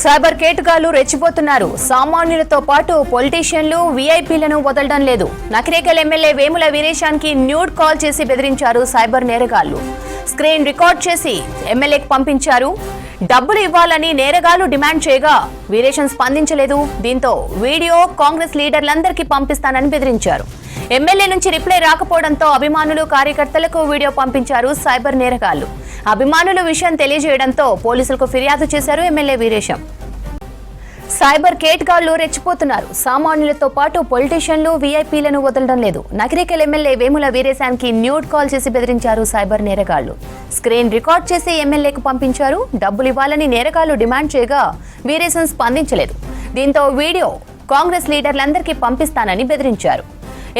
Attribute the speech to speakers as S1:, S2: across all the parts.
S1: Cyber కేటుగాళ్లు రెచ్చిపోతున్నారు. సామాన్యులతో పాటు పొలిటీషియన్లు, వీఐపీలను వదలడం లేదు. నకిరేకల్ ఎమ్మెల్యే వేముల వీరేశానికి న్యూడ్ కాల్ చేసి బెదిరించారు సైబర్ నేరగాళ్లు. స్క్రీన్ రికార్డ్ చేసి ఎమ్మెల్యేకి పంపించారు. డబ్బులు ఇవ్వాలని నేరగాళ్లు డిమాండ్ చేయగా వీరేశన్ స్పందించలేదు. దీంతో వీడియో కాంగ్రెస్ లీడర్లందరికీ పంపిస్తానని బెదిరించారు. ఎమ్మెల్యే నుంచి రిప్లై రాకపోవడంతో అభిమానులు, కార్యకర్తలకు వీడియో పంపించారు సైబర్ నేరగాళ్లు. అభిమానులు విషయం తెలియజేయడంతో పోలీసులకు ఫిర్యాదు చేశారు ఎమ్మెల్యే వీరేశం. సైబర్ కేటుగాళ్లు రెచ్చిపోతున్నారు. సామాన్యులతో పాటు పొలిటీషియన్లు, వీఐపీలను వదలడం లేదు. నకిరేకల్ ఎమ్మెల్యే వేముల వీరేశానికి న్యూడ్ కాల్ చేసి బెదిరించారు సైబర్ నేరగాళ్లు. స్క్రీన్ రికార్డ్ చేసి ఎమ్మెల్యేకు పంపించారు. డబ్బులు ఇవ్వాలని నేరగాళ్లు డిమాండ్ చేయగా వీరేశం స్పందించలేదు. దీంతో వీడియో కాంగ్రెస్ లీడర్లందరికీ పంపిస్తానని బెదిరించారు.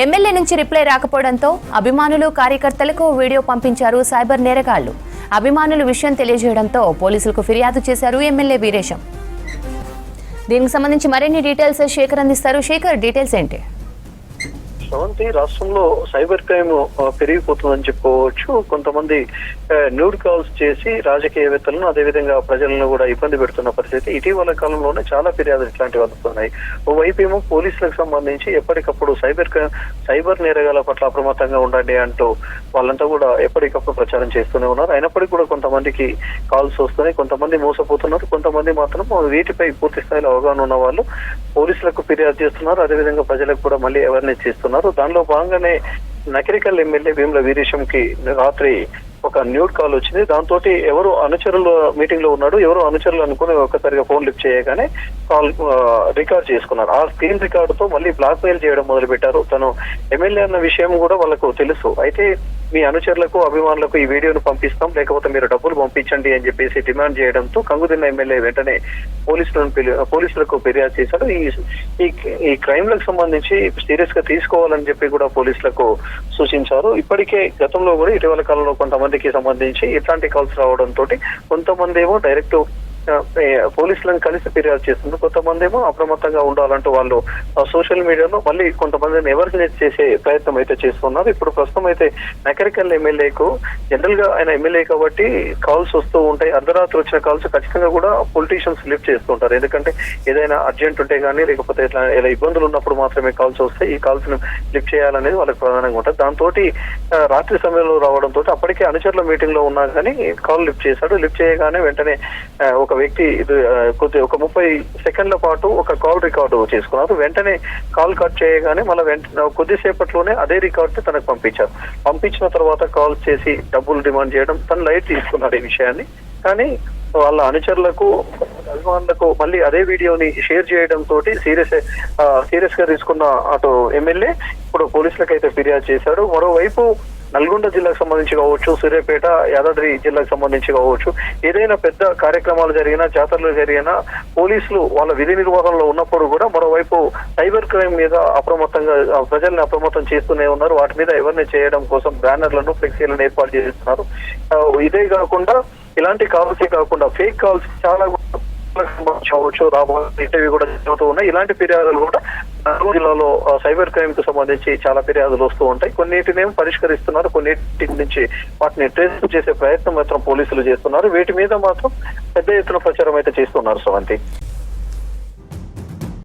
S1: ఎమ్మెల్యే నుంచి రిప్లై రాకపోవడంతో అభిమానులు, కార్యకర్తలకు వీడియో పంపించారు సైబర్ నేరగాళ్లు. అభిమానులు విషయం తెలియజేయడంతో పోలీసులకు ఫిర్యాదు చేశారు ఎమ్మెల్యే వీరేశం. దీనికి సంబంధించి మరిన్ని డీటెయిల్స్ శేఖర్ అందిస్తారు. శేఖర్, డీటెయిల్స్ ఏంటి?
S2: శ్రవంతి, రాష్ట్రంలో సైబర్ క్రైమ్ పెరిగిపోతుందని చెప్పుకోవచ్చు. కొంతమంది న్యూడ్ కాల్స్ చేసి రాజకీయవేత్తలను, అదేవిధంగా ప్రజలను కూడా ఇబ్బంది పెడుతున్న పరిస్థితి ఇటీవల కాలంలోనే చాలా ఫిర్యాదులు ఇట్లాంటివి అందుతున్నాయి. ఓవైపు ఏమో పోలీసులకు సంబంధించి ఎప్పటికప్పుడు సైబర్ నేరగాల పట్ల అప్రమత్తంగా ఉండండి అంటూ వాళ్ళంతా కూడా ఎప్పటికప్పుడు ప్రచారం చేస్తూనే ఉన్నారు. అయినప్పటికీ కూడా కొంతమందికి కాల్స్ వస్తున్నాయి, కొంతమంది మోసపోతున్నారు, కొంతమంది మాత్రం వీటిపై పూర్తి స్థాయిలో అవగాహన ఉన్న వాళ్ళు పోలీసులకు ఫిర్యాదు చేస్తున్నారు. అదేవిధంగా ప్రజలకు కూడా మళ్ళీ అవేర్నెస్ చేస్తున్నారు. దానిలో భాగంగానే నకిరేకల్ ఎమ్మెల్యే వేముల వీరేశంకి రాత్రి ఒక న్యూడ్ కాల్ వచ్చింది. దాంతో ఎవరు అనుచరులు మీటింగ్ లో ఉన్నాడు, ఎవరు అనుచరులు అనుకుని ఒక్కసారిగా ఫోన్ లిఫ్ట్ చేయగానే కాల్ రికార్డ్ చేసుకున్నారు. ఆ స్క్రీన్ రికార్డుతో మళ్ళీ బ్లాక్ మెయిల్ చేయడం మొదలు పెట్టారు. తను ఎమ్మెల్యే అన్న విషయం కూడా వాళ్ళకు తెలుసు. అయితే మీ అనుచరులకు, అభిమానులకు ఈ వీడియోను పంపిస్తాం, లేకపోతే మీరు డబ్బులు పంపించండి అని చెప్పేసి డిమాండ్ చేయడంతో కంగుదిన్న ఎమ్మెల్యే వెంటనే పోలీసులకు ఫిర్యాదు చేశారు. ఈ క్రైమ్ లకు సంబంధించి సీరియస్ గా తీసుకోవాలని చెప్పి కూడా పోలీసులకు సూచించారు. ఇప్పటికే గతంలో కూడా ఇటీవల కాలంలో కొంతమందికి సంబంధించి ఇట్లాంటి కాల్స్ రావడంతో కొంతమంది ఏమో డైరెక్ట్ పోలీసులను కలిసి ఫిర్యాదు చేస్తున్నారు, కొంతమంది ఏమో అప్రమత్తంగా ఉండాలంటూ వాళ్ళు సోషల్ మీడియాలో మళ్ళీ కొంతమందిని ఎవర్గనైజ్ చేసే ప్రయత్నం అయితే చేస్తున్నారు. ఇప్పుడు ప్రస్తుతం అయితే నకిరేకల్ ఎమ్మెల్యేకు జనరల్ గా ఆయన ఎమ్మెల్యే కాబట్టి కాల్స్ వస్తూ ఉంటాయి. అర్ధరాత్రి వచ్చిన కాల్స్ ఖచ్చితంగా కూడా పొలిటీషియన్స్ లిఫ్ట్ చేస్తుంటారు. ఎందుకంటే ఏదైనా అర్జెంట్ ఉంటే కానీ, లేకపోతే ఇలా ఇబ్బందులు ఉన్నప్పుడు మాత్రమే కాల్స్ వస్తాయి. ఈ కాల్స్ ను లిఫ్ట్ చేయాలనేది వాళ్ళకి ప్రధానంగా ఉంటుంది. దాంతో రాత్రి సమయంలో రావడంతో అప్పటికే అనుచరుల మీటింగ్ లో ఉన్నా కానీ కాల్ లిఫ్ట్ చేశాడు. లిఫ్ట్ చేయగానే వెంటనే ఒక వ్యక్తి ఒక 30 సెకండ్ల పాటు ఒక కాల్ రికార్డు చేసుకున్నారు. వెంటనే కాల్ కట్ చేయగానే మళ్ళీ కొద్దిసేపట్లోనే అదే రికార్డు తనకు పంపించారు. పంపించిన తర్వాత కాల్ చేసి డబ్బులు డిమాండ్ చేయడం, తను లైట్ తీసుకున్నాడు ఈ విషయాన్ని. కానీ వాళ్ళ అనుచరులకు, అభిమానులకు మళ్ళీ అదే వీడియోని షేర్ చేయడం తోటి సీరియస్ గా తీసుకున్న అటు ఎమ్మెల్యే ఇప్పుడు పోలీసులకు అయితే ఫిర్యాదు చేశాడు. మరోవైపు నల్గొండ జిల్లాకు సంబంధించి కావచ్చు, సూర్యాపేట, యాదాద్రి జిల్లాకు సంబంధించి కావచ్చు, ఏదైనా పెద్ద కార్యక్రమాలు జరిగినా, జాతరలు జరిగినా పోలీసులు వాళ్ళ విధి నిర్వహణలో ఉన్నప్పుడు కూడా మరోవైపు సైబర్ క్రైమ్ మీద అప్రమత్తంగా ప్రజల్ని అప్రమత్తం చేస్తూనే ఉన్నారు. వాటి మీద ఎవరిని చేయడం కోసం బ్యానర్లను, ఫ్లెక్సీలను ఏర్పాటు చేస్తున్నారు. ఇదే కాకుండా ఇలాంటి కాల్స్ కాకుండా ఫేక్ కాల్స్ చాలా కావచ్చు, ఇంటర్వ్యూ కూడా జరుగుతూ ఉన్నాయి. ఇలాంటి ఫిర్యాదులు కూడా నల్గొండ జిల్లాలో సైబర్ క్రైమ్ కు సంబంధించి చాలా ఫిర్యాదులు వస్తూ ఉంటాయి. కొన్నిటినేమో పరిష్కరిస్తున్నారు, కొన్నిటి నుంచి వాటిని ట్రేస్ చేసే ప్రయత్నం మాత్రం పోలీసులు చేస్తున్నారు. వీటి మీద మాత్రం పెద్ద ఎత్తున ప్రచారం అయితే చేస్తున్నారు. శ్రవంతి.